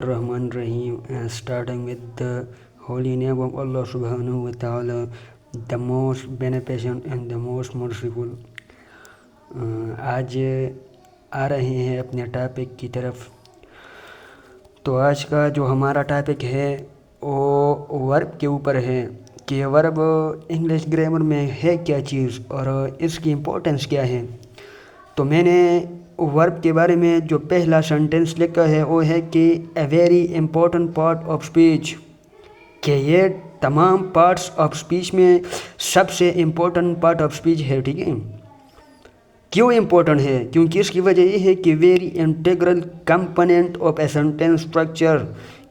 Rahman Rahim, and starting with the holy name of Allah subhanahu wa ta'ala, the most beneficent and the most merciful. आज आ रहे हैं अपने topic की तरफ। तो आज का जो हमारा टॉपिक है वो वर्ब के ऊपर है कि वर्ब इंग्लिश ग्रामर में है क्या चीज़ और इसकी इम्पोर्टेंस क्या है। तो मैंने वर्ब के बारे में जो पहला सेंटेंस लिखा है वो है कि a very important part of speech, कि ये तमाम पार्ट्स ऑफ स्पीच में सबसे इम्पोर्टेंट पार्ट ऑफ स्पीच है। ठीक है, क्यों इम्पोर्टेंट है? क्योंकि इसकी वजह ये है कि very integral component of a sentence structure,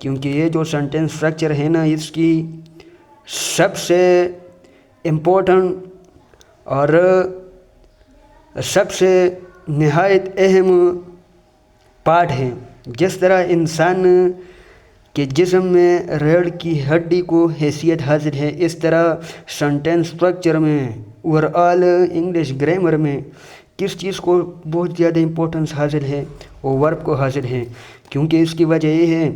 क्योंकि ये जो सेंटेंस स्ट्रक्चर है ना, इसकी सबसे इम्पोर्टेंट और सबसे नहायत अहम पार्ट है। जिस तरह इंसान के जिस्म में रीढ़ की हड्डी को हैसियत हासिल है, इस तरह सेंटेंस स्ट्रक्चर में ओवरऑल इंग्लिश ग्रामर में किस चीज़ को बहुत ज़्यादा इम्पोर्टेंस हासिल है? वो वर्ब को हासिल है। क्योंकि इसकी वजह ये है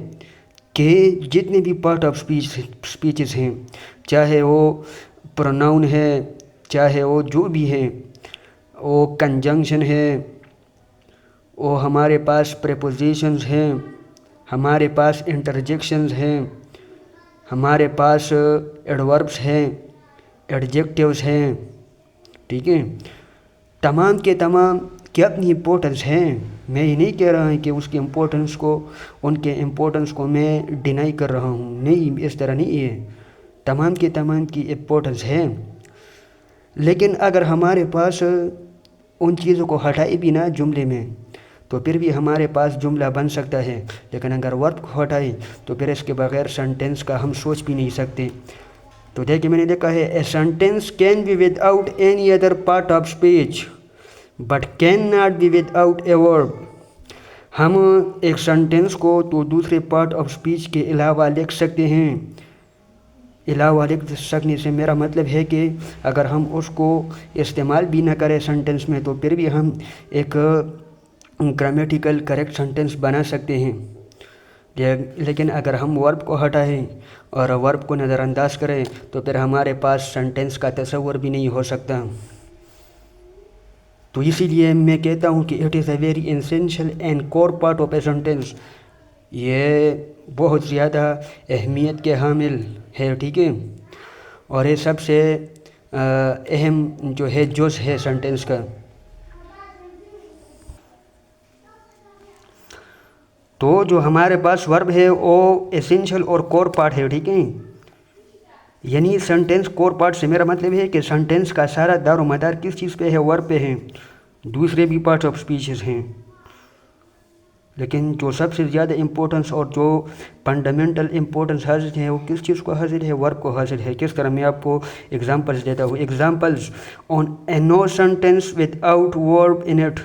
कि जितने भी पार्ट ऑफ स्पीचेस हैं, चाहे वो प्रोनाउन है, चाहे वो जो भी है, वो कंजंक्शन है, वो हमारे पास प्रीपोजिशंस हैं, हमारे पास इंटरजेक्शंस हैं, हमारे पास एडवर्ब्स हैं, एडजेक्टिव्स हैं। ठीक है, तमाम के तमाम की अपनी इम्पोर्टेंस हैं। मैं ये नहीं कह रहा हूँ कि उसकी इम्पोर्टेंस को, उनके इम्पोर्टेंस को मैं डिनाई कर रहा हूँ, नहीं, इस तरह नहीं है। तमाम के तमाम की इम्पोर्टेंस है, लेकिन अगर हमारे पास उन चीज़ों को हटाए भी ना जुमले में, तो फिर भी हमारे पास जुमला बन सकता है। लेकिन अगर वर्ब को हटाए तो फिर इसके बगैर सेंटेंस का हम सोच भी नहीं सकते। तो देखिए, मैंने लिखा है a sentence can be without any other part of speech but can not be without a verb. हम एक सेंटेंस को तो दूसरे पार्ट ऑफ स्पीच के अलावा लिख सकते हैं। अलावा लिख सकने से मेरा मतलब है कि अगर हम उसको इस्तेमाल भी ना करें सेंटेंस में, तो फिर भी हम एक ग्रामेटिकल करेक्ट सेंटेंस बना सकते हैं। लेकिन अगर हम वर्ब को हटाएं और वर्ब को नज़रअंदाज करें तो फिर हमारे पास सेंटेंस का तसव्वुर भी नहीं हो सकता। तो इसीलिए मैं कहता हूँ कि it is a very essential and core part of a sentence. ये बहुत ज़्यादा अहमियत के हामिल है। ठीक है, और ये सबसे अहम जो है जुज़ है सेंटेंस का। तो जो हमारे पास वर्ब है वो एसेंशियल और कोर पार्ट है। ठीक है, यानी सेंटेंस कोर पार्ट से मेरा मतलब है कि सेंटेंस का सारा दारो मदार किस चीज़ पे है? वर्ब पे है। दूसरे भी पार्ट ऑफ स्पीचेस हैं, लेकिन जो सबसे ज़्यादा इम्पोर्टेंस और जो फंडामेंटल इम्पोर्टेंस हासिल है वो किस चीज़ को हासिल है? वर्ब को हासिल है। किस तरह? मैं आपको एग्जांपल्स देता हूँ। Examples on a no sentence without verb in it.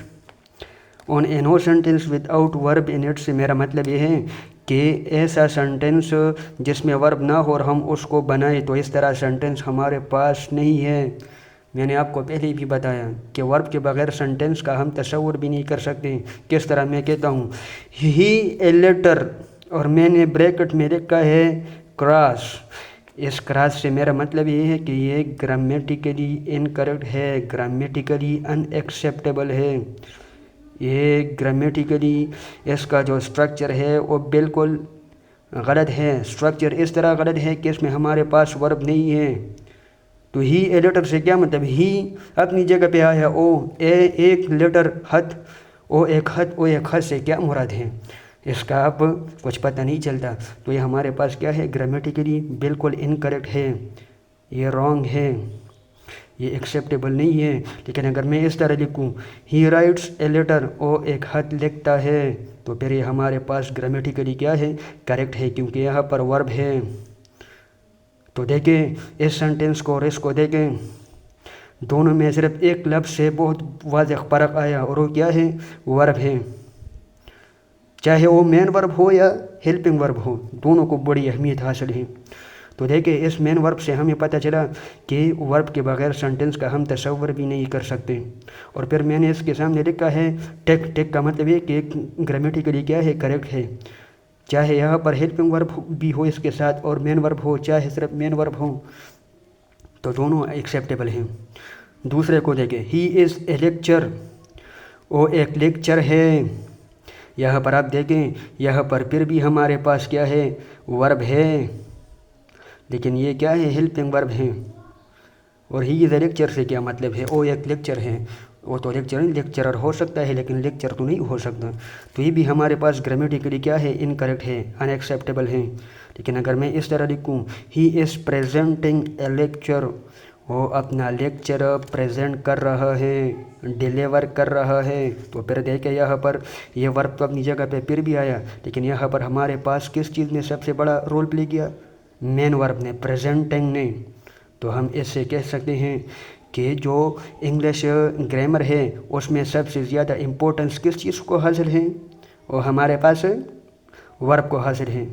On a no sentence without verb in it से मेरा मतलब ये है कि ऐसा सेंटेंस जिसमें वर्ब ना हो और हम उसको बनाए, तो इस तरह सेंटेंस हमारे पास नहीं है। मैंने आपको पहले भी बताया कि वर्ब के बगैर सेंटेंस का हम तसव्वुर भी नहीं कर सकते। किस तरह? मैं कहता हूँ ही ए लेटर, और मैंने ब्रैकेट में लिखा है क्रॉस। इस क्रॉस से मेरा मतलब ये है कि ये ग्रामेटिकली इनकरेक्ट है, ग्रामेटिकली अनएक्सेप्टेबल है। ये ग्रामेटिकली इसका जो स्ट्रक्चर है वो बिल्कुल गलत है। स्ट्रक्चर इस तरह गलत है कि इसमें हमारे पास वर्ब नहीं है। तो ही ए लेटर से क्या मतलब? ही अपनी जगह पे आया, ओ ए एक लेटर हथ, ओ एक हथ, ओ एक हथ से क्या मुराद है? इसका अब कुछ पता नहीं चलता। तो ये हमारे पास क्या है? ग्रामेटिकली बिल्कुल इनकरेक्ट है, ये रॉन्ग है, ये एक्सेप्टेबल नहीं है। लेकिन अगर मैं इस तरह लिखूँ ही राइट्स ए लेटर, ओ एक खत लिखता है, तो फिर ये हमारे पास ग्रामेटिकली क्या है? करेक्ट है, क्योंकि यहाँ पर वर्ब है। तो देखें इस सेंटेंस को और इसको देखें, दोनों में सिर्फ एक लफ्ज़ से बहुत वाज़ेह फ़र्क आया, और वो क्या है? वर्ब है। चाहे वो मेन वर्ब हो या हेल्पिंग वर्ब हो, दोनों को बड़ी अहमियत हासिल है। तो देखिए इस मेन वर्ब से हमें पता चला कि वर्ब के बगैर सेंटेंस का हम तसव्वुर भी नहीं कर सकते। और फिर मैंने इसके सामने लिखा है टेक। टेक का मतलब है कि ग्रामेटिकली क्या है? करेक्ट है। چاہے یہاں پر ہیلپنگ ورب بھی ہو اس کے ساتھ اور مین ورب ہو، چاہے صرف مین ورب ہو، تو دونوں ایکسیپٹیبل ہیں۔ دوسرے کو دیکھیں، ہی از اے لیکچر، وہ ایک لیکچر ہے۔ یہاں پر آپ دیکھیں، یہاں پر پھر بھی ہمارے پاس کیا ہے، ورب ہے، لیکن یہ کیا ہے، ہیلپنگ ورب ہیں۔ اور ہی از اے لیکچر سے کیا مطلب ہے، وہ ایک لیکچر ہے، وہ تو لیکچرر ہو سکتا ہے لیکن لیکچر تو نہیں ہو سکتا، تو یہ بھی ہمارے پاس گرامیٹیکلی کیا ہے، انکریکٹ ہے، ان ایکسیپٹیبل ہے۔ لیکن اگر میں اس طرح لکھوں، ہی از پریزنٹنگ اے لیکچر، وہ اپنا لیکچر پریزنٹ کر رہا ہے، ڈیلیور کر رہا ہے، تو پھر دیکھیں یہاں پر یہ ورب تو اپنی جگہ پہ پھر بھی آیا، لیکن یہاں پر ہمارے پاس کس چیز نے سب سے بڑا رول پلے کیا، مین ورب نے، پریزنٹنگ نے۔ تو ہم اس سے کہہ سکتے ہیں کہ جو انگلش گرامر ہے اس میں سب سے زیادہ امپورٹنس کس چیز کو حاصل ہے، وہ ہمارے پاس ورب کو حاصل ہے۔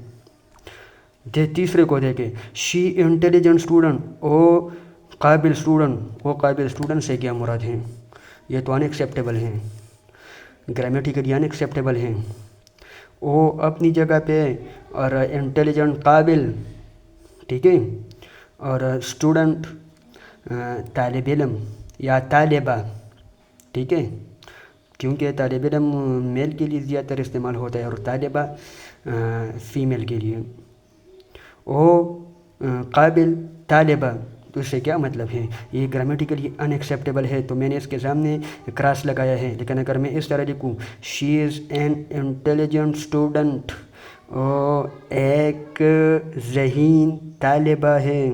تیسرے کو دیکھیں، شی انٹیلیجنٹ اسٹوڈنٹ، وہ قابل اسٹوڈنٹ، وہ قابل اسٹوڈنٹ سے کیا مراد ہیں، یہ تو ان ایکسیپٹیبل ہیں، گرامیٹیکلی ان ایکسیپٹیبل ہیں۔ وہ اپنی جگہ پہ، اور انٹیلیجنٹ قابل، ٹھیک ہے، اور اسٹوڈنٹ طالب علم یا طالبہ، ٹھیک ہے، کیونکہ طالب علم میل کے لیے زیادہ تر استعمال ہوتا ہے اور طالبہ فیمیل کے لیے۔ وہ قابل طالبہ، تو اس سے کیا مطلب ہے، یہ گرامیٹیکلی ان ایکسیپٹیبل ہے، تو میں نے اس کے سامنے کراس لگایا ہے۔ لیکن اگر میں اس طرح لکھوں، شی از این انٹیلیجنٹ اسٹوڈنٹ، وہ ایک ذہین طالبہ ہے،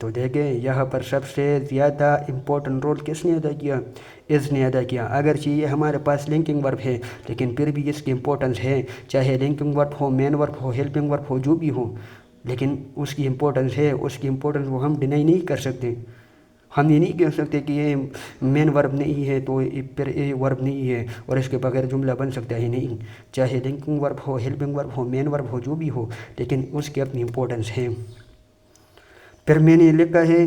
تو دیکھیں یہاں پر سب سے زیادہ امپورٹنٹ رول کس نے ادا کیا، از نے ادا کیا۔ اگرچہ یہ ہمارے پاس لنکنگ ورب ہے لیکن پھر بھی اس کی امپورٹنس ہے، چاہے لنکنگ ورب ہو، مین ورب ہو، ہیلپنگ ورب ہو، جو بھی ہو، لیکن اس کی امپورٹنس ہے، اس کی امپورٹنس وہ ہم ڈینائی نہیں کر سکتے۔ ہم یہ نہیں کہہ سکتے کہ یہ مین ورب نہیں ہے تو پھر یہ ورب نہیں ہے اور اس کے بغیر جملہ بن سکتا ہے، نہیں، چاہے لنکنگ ورب ہو، ہیلپنگ ورب ہو، مین ورب ہو، جو بھی ہو، لیکن اس کی اپنی امپورٹنس ہے۔ پھر میں نے لکھا ہے